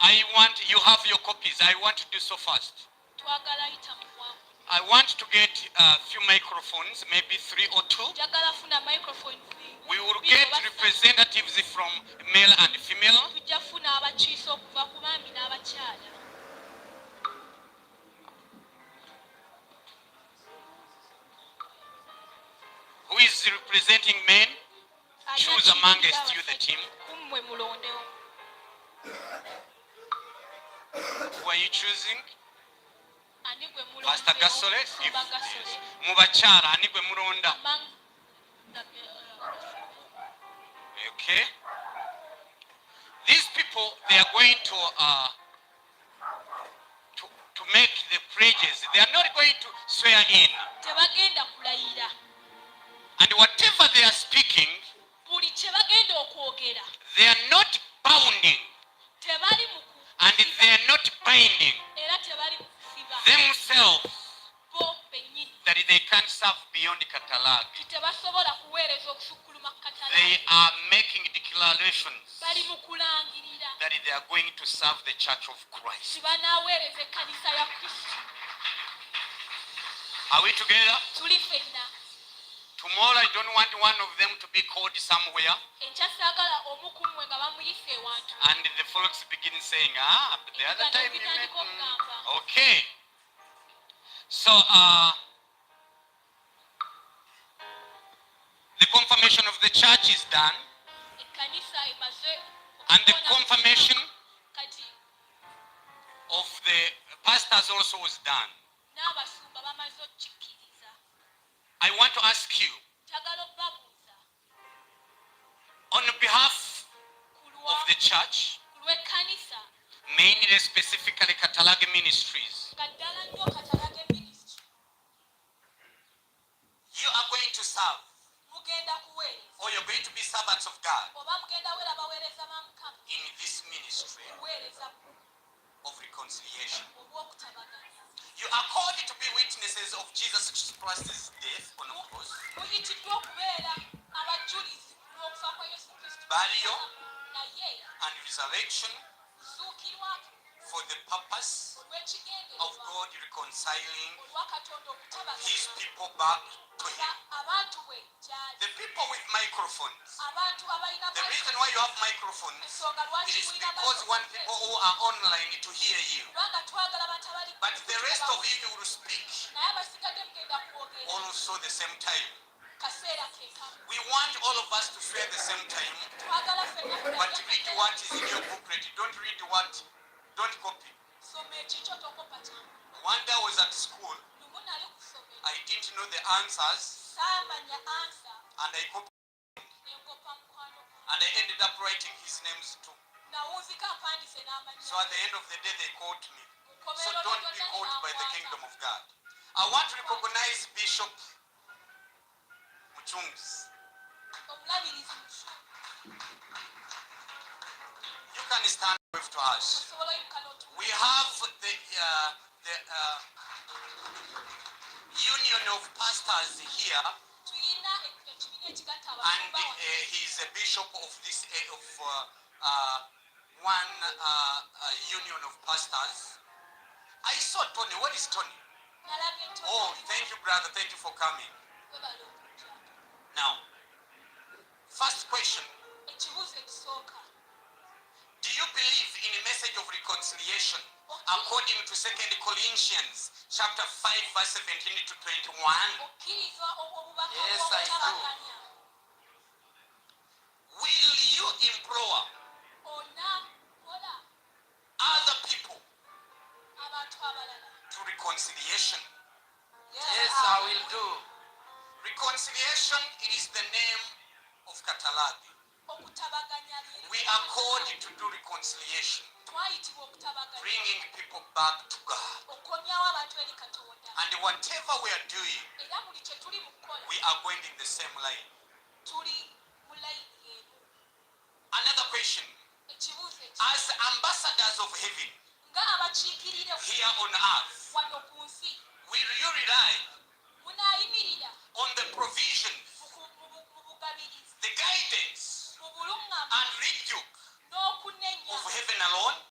You have your copies. I want to do so fast. I want to get a few microphones, maybe 3 or 2. We will get representatives from male and female. Who is representing men? Choose amongst you the team. Who are you choosing? Pastor Gasole? Mubachara, Anigwe Muronda. Okay. These people, they are going to make the pledges. They are not going to swear in. And whatever they are speaking, they are not bounding. And they are not binding themselves that they can serve beyond Catalog. They are making declarations that they are going to serve the Church of Christ. Are we together? Tomorrow I don't want one of them to be called somewhere. And the folks begin saying, but the other time you met. Okay. So, the confirmation of the church is done. And the confirmation of the pastors also was done. I want to ask you, on behalf of the church, mainly specifically Catalog Ministries, you are going to serve, or you're going to be servants of God in this ministry of reconciliation. You are called to be witnesses of Jesus Christ's death on the cross, burial, and resurrection for the purpose of God reconciling his people back to him. The people with microphones, the reason why you have microphones is because one people who are online to hear you. But the rest of you will speak also the same time. We want all of us to share the same time. But read what is in your booklet. Don't read what, don't copy. One day I was at school. I didn't know the answers. And I copied. And I ended up writing his names too. So at the end of the day they called me. So don't be called by the kingdom of God. I want to recognize Bishop Muchungs. You can stand with to us. We have the union of pastors here, and he's a bishop of this one union of pastors. I saw Tony. What is Tony? Oh, thank you, brother. Thank you for coming. Now, first question. Do you believe in a message of reconciliation according to 2 Corinthians chapter 5 verse 17 to 21? Yes, I do. Will you implore other people to reconciliation? Yes, I will do. Reconciliation is the name of Catalog. We are called to do reconciliation, bringing people back to God. And whatever we are doing, we are going in the same line. Another question. As ambassadors of heaven here on earth,